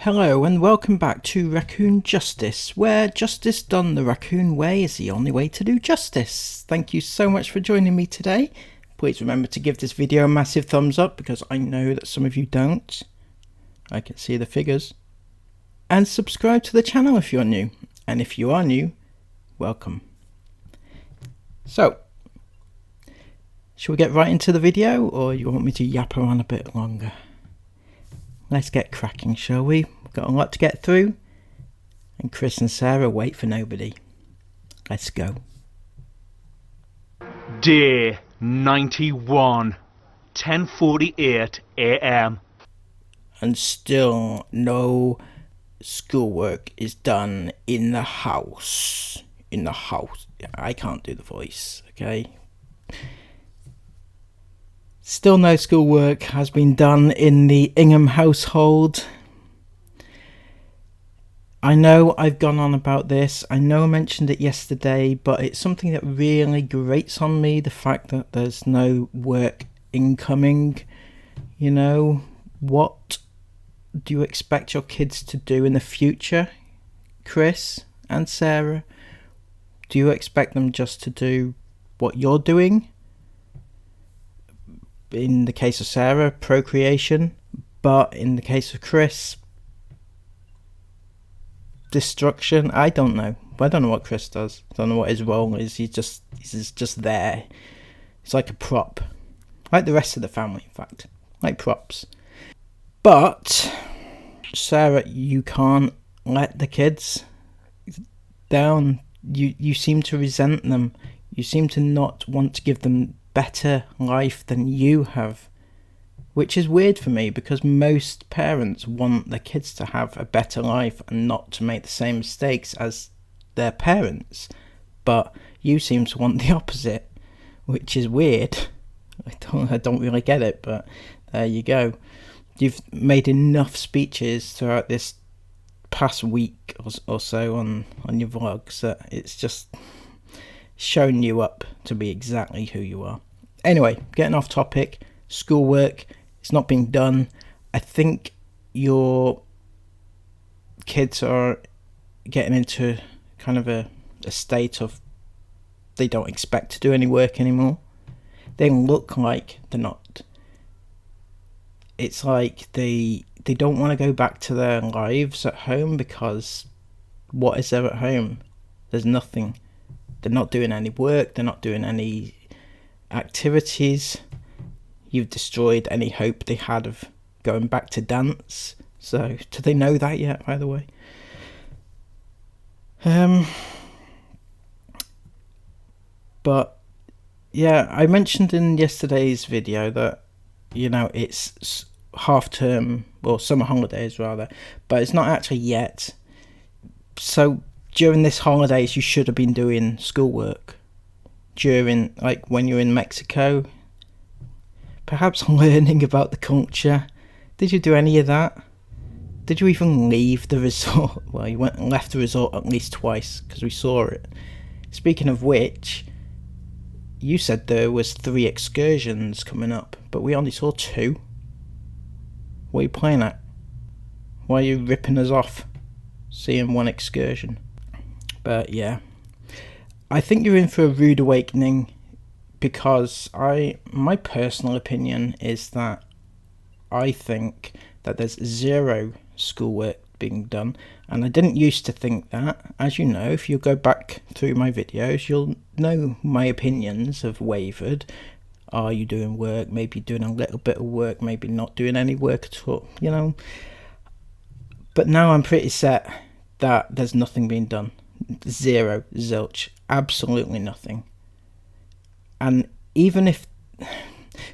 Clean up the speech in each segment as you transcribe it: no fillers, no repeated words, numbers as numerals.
Hello and welcome back to Raccoon Justice, where justice done the Raccoon way is the only way to do justice. Thank you so much for joining me today. Please remember to give this video a massive thumbs up because I know that some of you don't. I can see the figures. And subscribe to the channel if you're new. And if you are new, welcome. So, shall we get right into the video, or you want me to yap around a bit longer? Let's get cracking, shall we? We've got a lot to get through, and Chris and Sarah wait for nobody. Let's go. Day 91, 10:48 AM. And still no schoolwork is done in the house. In the house. I can't do the voice, okay? Still no schoolwork has been done in the Ingham household. I know I've gone on about this. I know I mentioned it yesterday, but it's something that really grates on me. The fact that there's no work incoming. You know, what do you expect your kids to do in the future, Chris and Sarah? Do you expect them just to do what you're doing? In the case of Sarah, procreation, but in the case of Chris, destruction. I don't know. I don't know what Chris does. I don't know what his role is. He's just there. It's like a prop, like the rest of the family, in fact, like props. But Sarah, you can't let the kids down. You seem to resent them. You seem to not want to give them better life than you have, which is weird for me because most parents want their kids to have a better life and not to make the same mistakes as their parents, but you seem to want the opposite, which is weird. I don't really get it, but there you go. You've made enough speeches throughout this past week or so on your vlogs that it's just showing you up to be exactly who you are. Anyway, getting off topic, schoolwork, it's not being done. I think your kids are getting into kind of a state of they don't expect to do any work anymore. They look like they're not. It's like they don't want to go back to their lives at home because what is there at home? There's nothing. They're not doing any work, they're not doing any activities. You've destroyed any hope they had of going back to dance. So, do they know that yet, by the way? But, yeah, I mentioned in yesterday's video that, you know, it's half term, or summer holidays rather, but it's not actually yet. So, during this holidays, you should have been doing schoolwork. During, like, when you're in Mexico, perhaps learning about the culture. Did you do any of that? Did you even leave the resort? Well, you went and left the resort at least twice, because we saw it. Speaking of which, you said there was 3 excursions coming up, but we only saw 2. What are you playing at? Why are you ripping us off seeing 1 excursion? But yeah, I think you're in for a rude awakening because my personal opinion is that I think that there's 0 schoolwork being done, and I didn't used to think that. As you know, if you go back through my videos, you'll know my opinions have wavered. Are you doing work? Maybe doing a little bit of work, maybe not doing any work at all, you know. But now I'm pretty set that there's nothing being done. 0, zilch, absolutely nothing. And even if,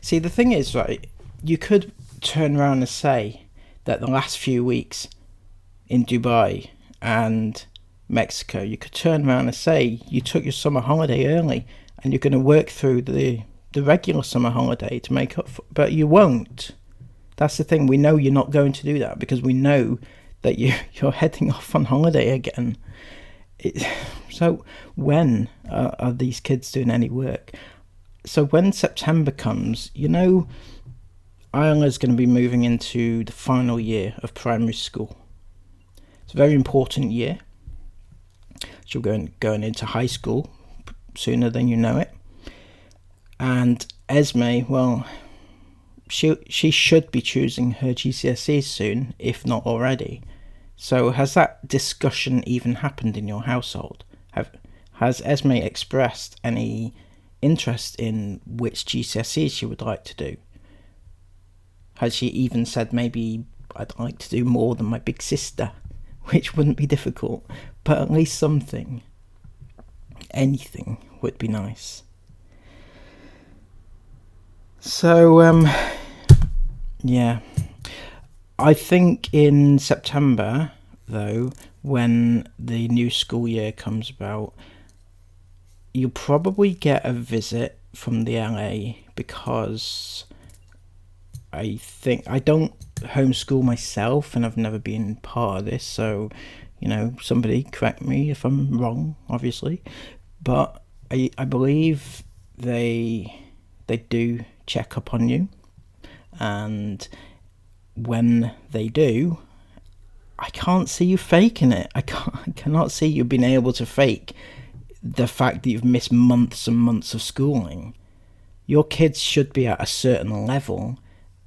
see, the thing is, right, you could turn around and say that the last few weeks in Dubai and Mexico, you could turn around and say you took your summer holiday early and you're going to work through the regular summer holiday to make up for, but you won't. That's the thing. We know you're not going to do that because we know that you're heading off on holiday again. So when are these kids doing any work? So when September comes, you know, Isla's going to be moving into the final year of primary school. It's a very important year. She'll be going into high school sooner than you know it. And Esme, well, she should be choosing her GCSEs soon, if not already. So has that discussion even happened in your household? Has Esme expressed any interest in which GCSEs she would like to do? Has she even said, maybe I'd like to do more than my big sister, which wouldn't be difficult, but at least something. Anything would be nice. So, yeah. I think in September, though, when the new school year comes about, you'll probably get a visit from the LA, because I think I don't homeschool myself and I've never been part of this, so, you know, somebody correct me if I'm wrong, obviously, but I believe they do check up on you, and when they do, I can't see you faking it. I cannot see you being able to fake the fact that you've missed months and months of schooling. Your kids should be at a certain level,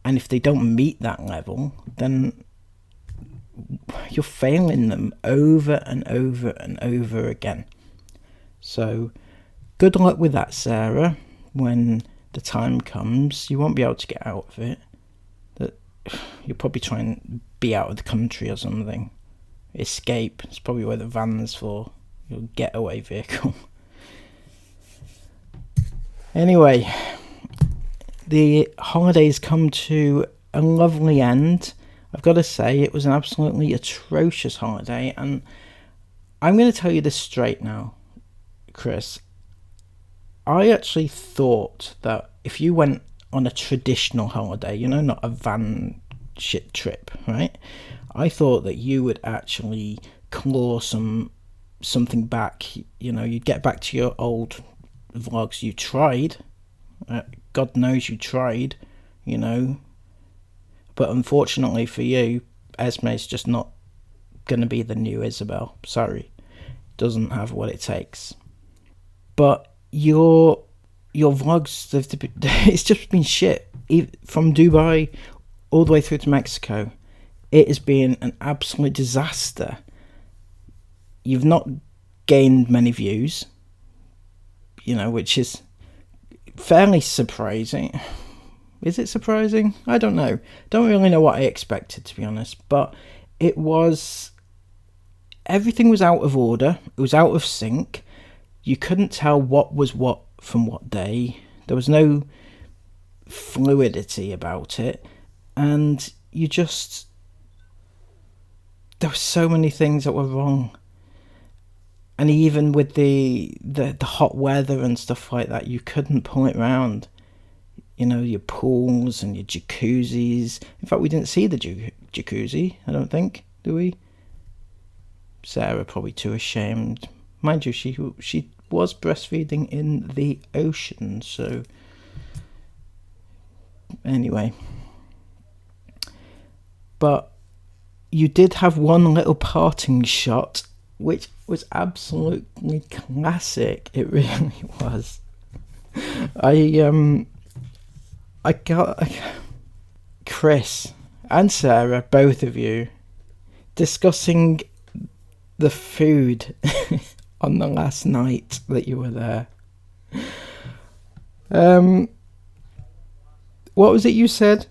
and if they don't meet that level, then you're failing them over and over and over again. So good luck with that, Sarah. When the time comes, you won't be able to get out of it. You'll probably try and be out of the country or something. Escape. It's probably where the van's for. Your getaway vehicle. Anyway, the holidays come to a lovely end. I've got to say, it was an absolutely atrocious holiday, and I'm going to tell you this straight now, Chris. I actually thought that if you went on a traditional holiday, you know, not a van shit trip, right? I thought that you would actually claw something back. You know, you'd get back to your old vlogs. You tried. God knows you tried, you know. But unfortunately for you, Esme's just not going to be the new Isabel. Sorry. Doesn't have what it takes. But your vlogs, it's just been shit. From Dubai all the way through to Mexico, it has been an absolute disaster. You've not gained many views, you know, which is fairly surprising. Is it surprising? I don't know. Don't really know what I expected, to be honest. But everything was out of order. It was out of sync. You couldn't tell what was what from what day. There was no fluidity about it. And there were so many things that were wrong. And even with the hot weather and stuff like that, you couldn't pull it round. You know, your pools and your jacuzzis. In fact, we didn't see the jacuzzi, I don't think, do we? Sarah probably too ashamed. Mind you, she was breastfeeding in the ocean, so anyway. But you did have one little parting shot, which was absolutely classic. It really was. I got Chris and Sarah, both of you, discussing the food on the last night that you were there. What was it you said?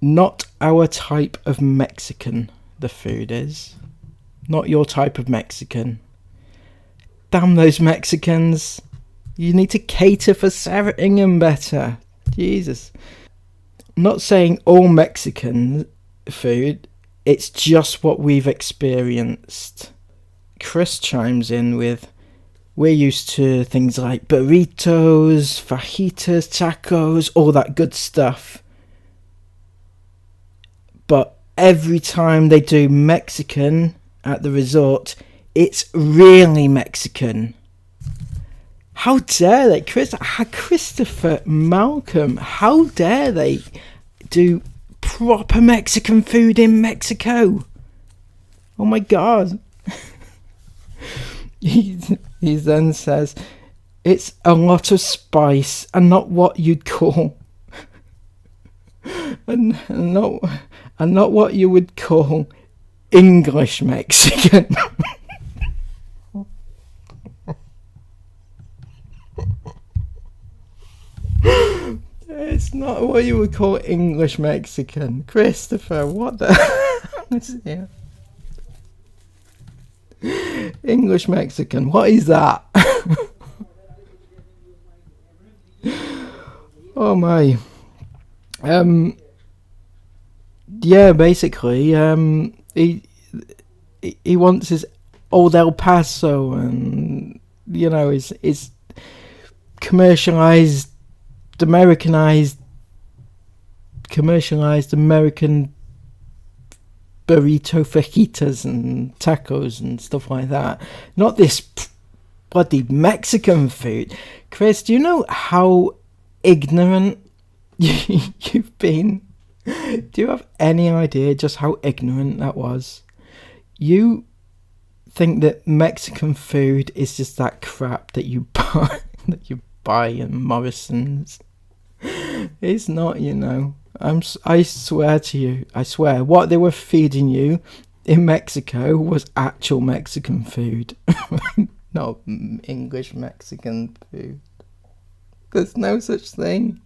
Not our type of Mexican, the food is. Not your type of Mexican. Damn those Mexicans. You need to cater for Sarah Ingham better. Jesus. Not saying all Mexican food, it's just what we've experienced. Chris chimes in with, we're used to things like burritos, fajitas, tacos, all that good stuff. But every time they do Mexican at the resort, it's really Mexican. How dare they, Christopher Malcolm, how dare they do proper Mexican food in Mexico? Oh my God. he then says, it's a lot of spice and not what you'd call and not what you would call English Mexican. It's not what you would call English Mexican. Christopher, what the hell is here? English Mexican, what is that? Oh my. Yeah, basically, he wants his old El Paso and, you know, his commercialized American burrito fajitas and tacos and stuff like that. Not this bloody Mexican food. Chris, do you know how ignorant you've been? Do you have any idea just how ignorant that was? You think that Mexican food is just that crap that you buy in Morrison's. It's not, you know. I swear to you, I swear, what they were feeding you in Mexico was actual Mexican food, not English Mexican food. There's no such thing.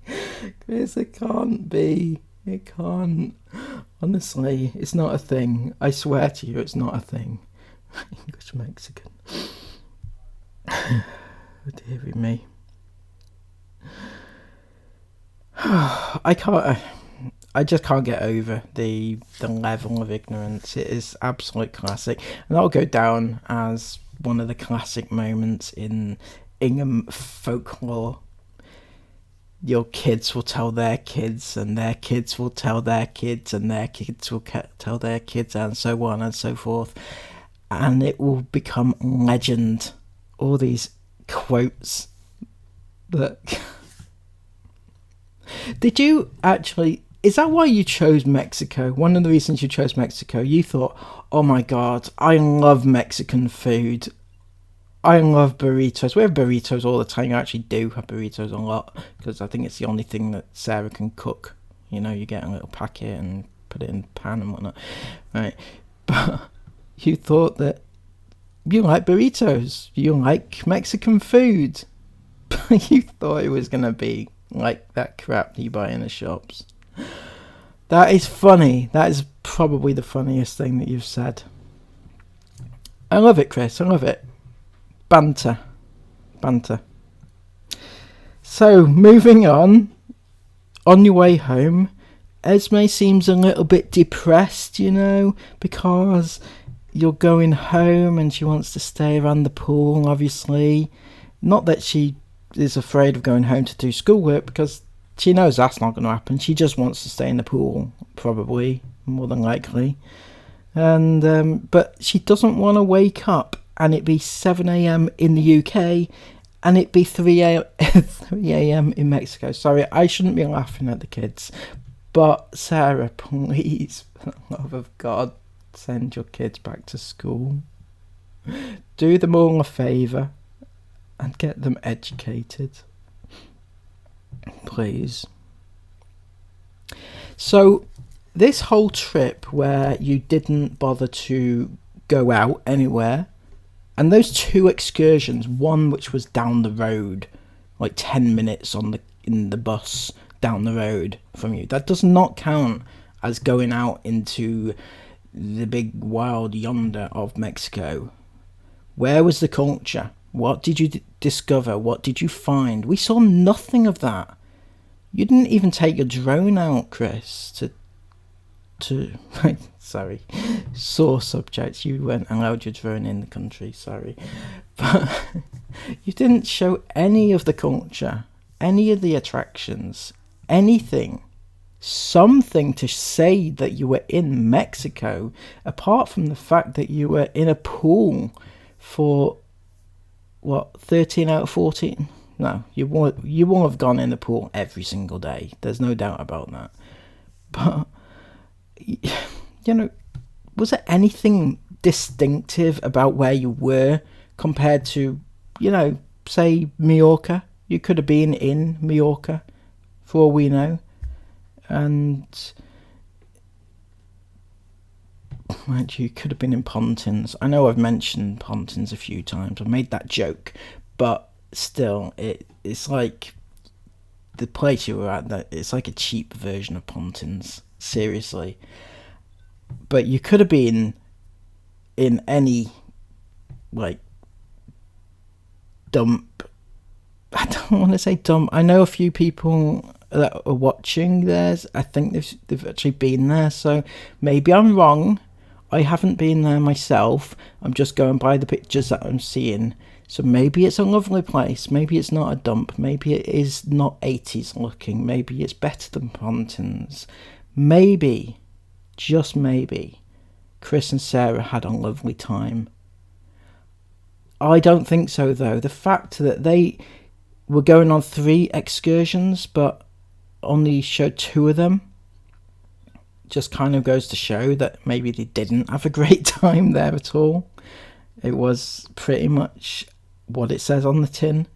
Chris, it can't be. It can't. Honestly, it's not a thing. I swear to you, it's not a thing. English Mexican. Oh, dearie me. I just can't get over the level of ignorance. It is absolute classic, and that'll go down as one of the classic moments in Ingham folklore. Your kids will tell their kids, and their kids will tell their kids, and their kids will tell their kids, and so on and so forth, and it will become legend. All these quotes that. Did you actually... Is that why you chose Mexico? One of the reasons you chose Mexico, you thought, oh my God, I love Mexican food. I love burritos. We have burritos all the time. I actually do have burritos a lot because I think it's the only thing that Sarah can cook. You know, you get a little packet and put it in the pan and whatnot. Right. But you thought that you like burritos. You like Mexican food. You thought it was going to be like that crap that you buy in the shops. That is funny. That is probably the funniest thing that you've said. I love it, Chris. I love it. Banter. So, moving on your way home, Esme seems a little bit depressed, you know, because you're going home and she wants to stay around the pool, obviously. Not that she is afraid of going home to do schoolwork, because she knows that's not going to happen. She just wants to stay in the pool, probably, more than likely. And but she doesn't want to wake up and it be 7 a.m. in the UK and it be 3 a.m. in Mexico. Sorry, I shouldn't be laughing at the kids. But Sarah, please, for the love of God, send your kids back to school. Do them all a favour and get them educated. Please. So, this whole trip where you didn't bother to go out anywhere, and those two excursions, one which was down the road, like 10 minutes in the bus down the road from you, that does not count as going out into the big wild yonder of Mexico. Where was the culture? What did you discover? What did you find? We saw nothing of that. You didn't even take your drone out, Chris, to sorry, sore subjects. You weren't allowed your drone in the country, sorry. But you didn't show any of the culture, any of the attractions, anything. Something to say that you were in Mexico, apart from the fact that you were in a pool for, 13 out of 14? No, you won't have gone in the pool every single day. There's no doubt about that. But, you know, was there anything distinctive about where you were compared to, you know, say Mallorca. You could have been in Mallorca for all we know. And mind you could have been in Pontins. I know I've mentioned Pontins a few times. I've made that joke, but still, it's like the place you were at. That it's like a cheap version of Pontins. Seriously, but you could have been in any like dump. I don't want to say dump. I know a few people that are watching theirs. I think they've actually been there. So maybe I'm wrong. I haven't been there myself. I'm just going by the pictures that I'm seeing. So maybe it's a lovely place. Maybe it's not a dump. Maybe it is not 80s looking. Maybe it's better than Pontins. Maybe, just maybe, Chris and Sarah had a lovely time. I don't think so though. The fact that they were going on 3 excursions but only showed 2 of them just kind of goes to show that maybe they didn't have a great time there at all. It was pretty much what it says on the tin.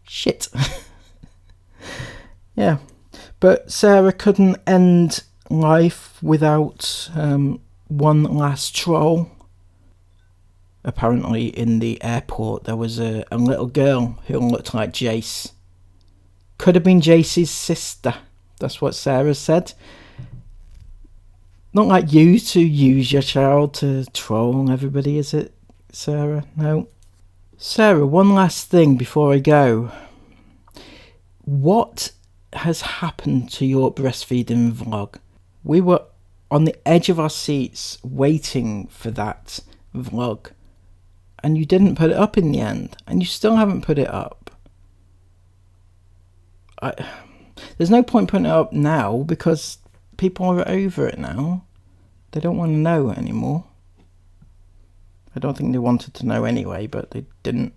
Shit. Yeah. But Sarah couldn't end life without one last troll. Apparently in the airport there was a little girl who looked like Jace. Could have been Jace's sister. That's what Sarah said. Not like you to use your child to troll everybody, is it, Sarah? No. Sarah, one last thing before I go. What has happened to your breastfeeding vlog? We were on the edge of our seats waiting for that vlog. And you didn't put it up in the end. And you still haven't put it up. There's no point putting it up now because people are over it now. They don't want to know anymore. I don't think they wanted to know anyway, but they didn't.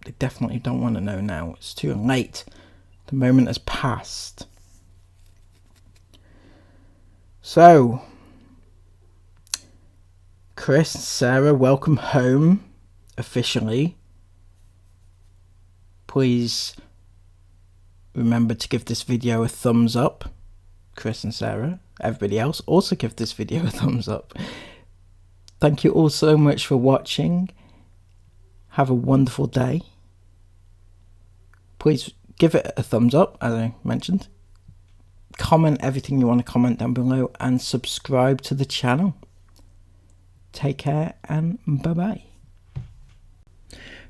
They definitely don't want to know now. It's too late. The moment has passed. So, Chris, Sarah, welcome home officially. Please remember to give this video a thumbs up. Chris and Sarah, everybody else, also give this video a thumbs up. Thank you all so much for watching. Have a wonderful day. Please give it a thumbs up, as I mentioned. Comment everything you want to comment down below and subscribe to the channel. Take care and bye-bye.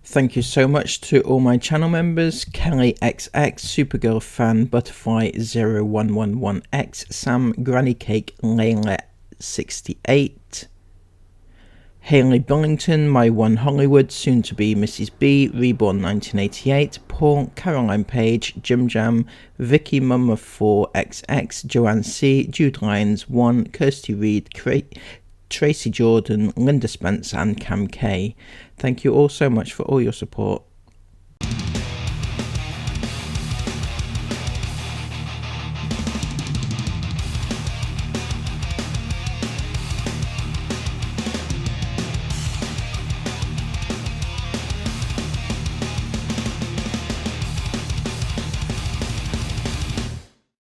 Thank you so much to all my channel members: Kelly XX, Supergirl Fan, Butterfly 0111X, Sam, Granny Cake, Layla 68, Hayley Billington, My One Hollywood, soon to be Mrs. B, Reborn 1988, Paul, Caroline Page, Jim Jam, Vicky Mumma 4XX, Joanne C, Jude Lyons 1, Kirsty Reed, Tracy Jordan, Linda Spence and Cam K. Thank you all so much for all your support.